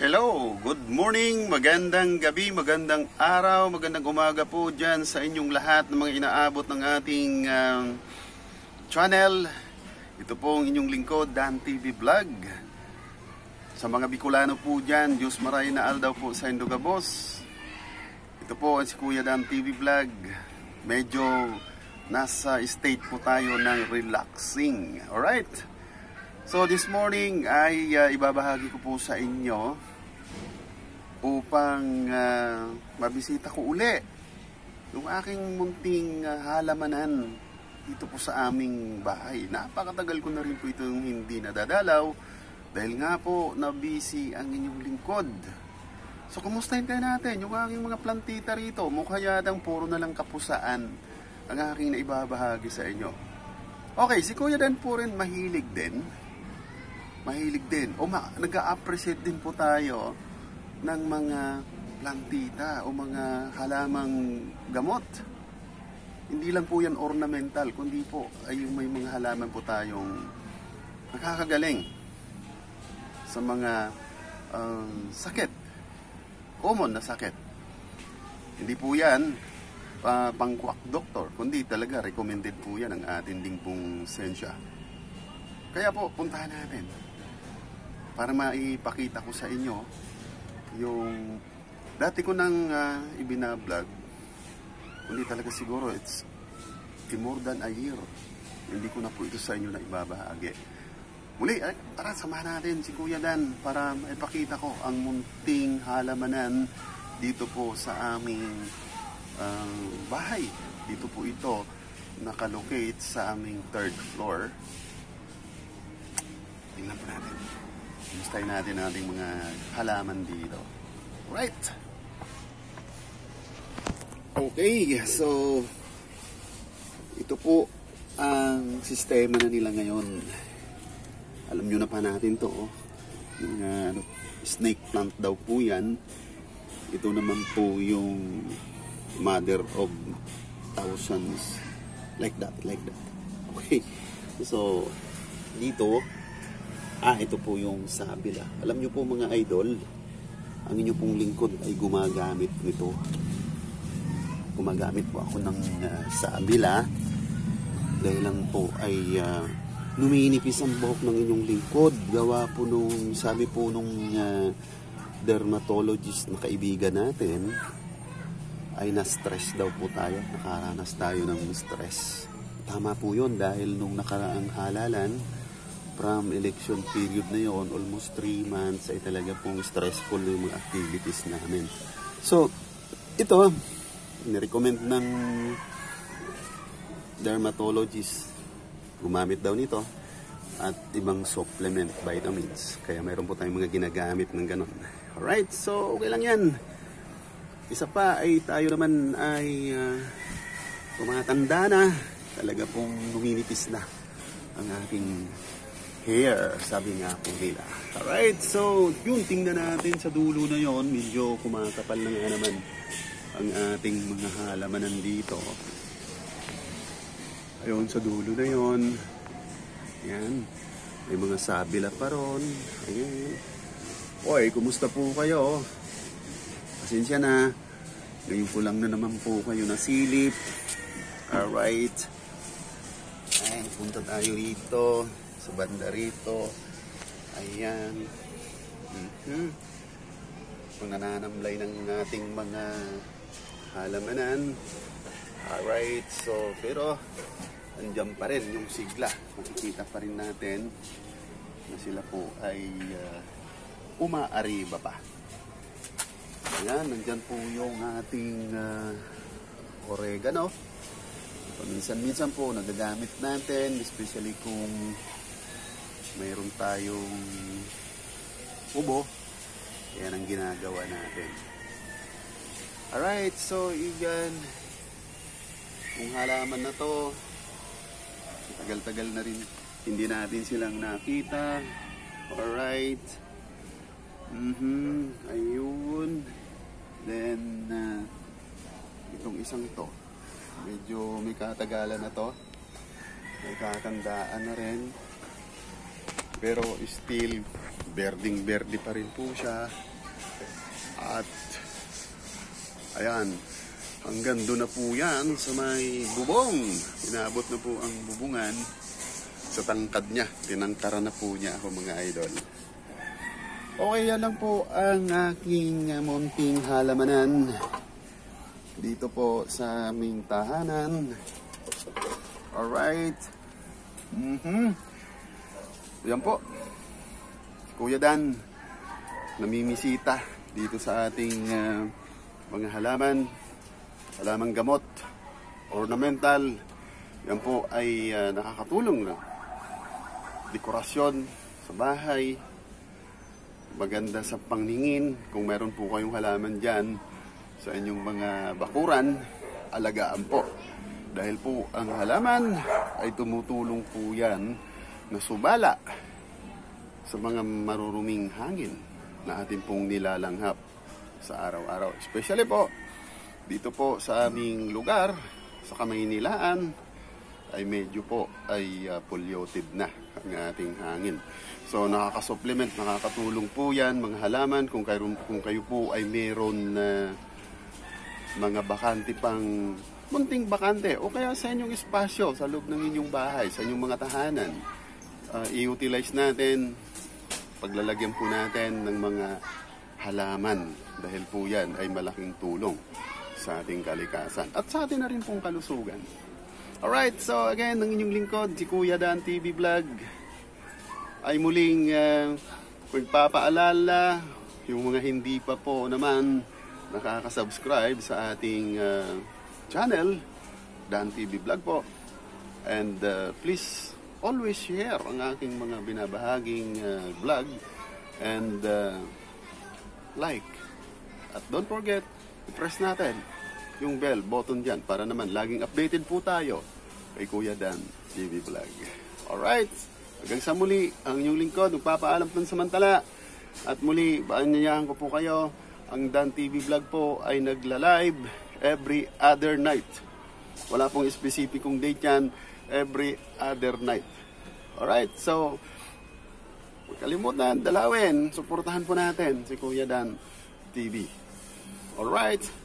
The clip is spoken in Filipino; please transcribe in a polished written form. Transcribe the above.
Hello, good morning, magandang gabi, magandang araw, magandang umaga po dyan sa inyong lahat ng mga inaabot ng ating channel. Ito po ang inyong lingkod, Dan TV Vlog. Sa mga Bicolano po dyan, Diyos maray na aldaw po sa Indogabos. Ito po ang si Kuya Dan TV Vlog. Medyo nasa state po tayo ng relaxing. Alright? So this morning ay ibabahagi ko po sa inyo upang mabisita ko uli yung aking munting halamanan dito po sa aming bahay. Napakatagal ko na rin po itong hindi nadadalaw dahil nga po na busy ang inyong lingkod. So kumustahin kayo natin yung aking mga plantita rito. Mukha yatang puro na lang kapusaan ang aking naibabahagi sa inyo. Okay, si Kuya Dan po rin mahilig din. Nag-a-appreciate din po tayo ng mga plantita o mga halamang gamot. Hindi lang po yan ornamental, kundi po ay yung may mga halaman po tayong nakakagaling sa mga sakit, common na sakit. Hindi po yan pangkwak doktor, kundi talaga recommended po yan ng atin ding pong sensya. Kaya po, puntahan natin para maipakita ko sa inyo yung dati ko nang ibinablog, kundi talaga siguro it's more than a year hindi ko na po ito sa inyo na ibabahagi. Muli, tara samahan natin si Kuya Dan para maipakita ko ang munting halamanan dito po sa aming bahay. Dito po ito nakalocate sa aming 3rd floor. Tingnan po natin. Gustahin natin ang ating mga halaman dito. Right. Okay, so ito po ang sistema na nila ngayon. Alam nyo na pa natin to. Yung snake plant daw po yan. Ito naman po yung mother of thousands. Like that. Okay. So, dito ito po yung sabila. Alam nyo po mga idol, ang inyo pong lingkod ay gumagamit nito. Gumagamit po ako ng sabila dahil lang po ay numinipis ang buhok ng inyong lingkod. Gawa po nung, sabi po nung dermatologist na kaibigan natin, ay na-stress daw po tayo. Nakaranas tayo ng stress. Tama po yun dahil nung nakaraang halalan, from election period na yon, almost 3 months ay talaga pong stressful yung mga activities namin. So, ito, nirecommend ng dermatologist, gumamit daw nito at ibang supplement, vitamins. Kaya mayroon po tayong mga ginagamit ng ganon. Alright, so okay lang yan. Isa pa ay tayo naman ay tumatanda na. Talaga pong luminipis na ang ating hair, sabi nga po nila. Alright, so yun, tingnan natin sa dulo na yon. Medyo kumakapal na nga naman ang ating mga halamanan dito. Ayun, sa dulo na yon. Yan, may mga sabila pa ron. Ayun. Oy, kumusta po kayo? Pasensya na, ngayon ko lang na naman po kayo nasilip. Alright, ay, punta tayo dito sa banda rito. Ayan. Nananamlay ng ating mga halamanan. Alright, so pero andyan pa rin yung sigla. Makikita pa rin natin na sila po ay umaariba pa. Ayan, nandyan po yung ating oregano. Minsan-minsan po nagagamit natin, especially kung mayroon tayong ubo. Yan ang ginagawa natin. Alright, so yan, kung halaman na to, tagal-tagal na rin hindi natin silang nakita. Alright. Ayun. Then itong isang to, medyo may katagalan na to, may katandaan na rin. Pero still, berding-berde pa rin po siya. At, ayan, hanggang doon na po yan sa may bubong. Inaabot na po ang bubungan sa tangkad niya. Tinangkara na po niya ako mga idol. Okay, yan lang po ang aking munting halamanan dito po sa aming tahanan. Alright. Yan po. Kuya Dan, namimisita dito sa ating mga halamang gamot, ornamental. Yan po ay nakakatulong na dekorasyon sa bahay. Maganda sa pangningin. Kung meron po kayong halaman dyan sa inyong mga bakuran, alagaan po. Dahil po ang halaman ay tumutulong po yan na subala sa mga maruruming hangin na atin pong nilalanghap sa araw-araw. Especially po, dito po sa aming lugar, sa Kamaynilaan, ay medyo po ay polluted na ang ating hangin. So nakaka-supplement, nakakatulong po yan mga halaman kung kayo po ay meron na mga bakante pang munting bakante o kaya sa inyong espasyo sa loob ng inyong bahay, sa inyong mga tahanan. I-utilize natin, paglalagyan po natin ng mga halaman dahil po yan ay malaking tulong sa ating kalikasan at sa atin na rin pong kalusugan. Alright, so again, ang inyong lingkod, si Kuya Dan TV Vlog, ay muling magpapaalala yung mga hindi pa po naman nakaka-subscribe sa ating channel, Dan TV Vlog po. And please always share ang aking mga binabahaging vlog and like. At don't forget, i-press natin yung bell button dyan para naman laging updated po tayo kay Kuya Dan TV Vlog. Alright, hanggang sa muli, ang inyong lingkod, magpapaalam pansamantala. At muli, baanyayahan ko po kayo, ang Dan TV Vlog po ay nagla-live every other night. Wala pong specificong date yan, every other night. Alright, so, huwag kalimutan, dalawin, suportahan po natin si Kuya Dan TV. Alright,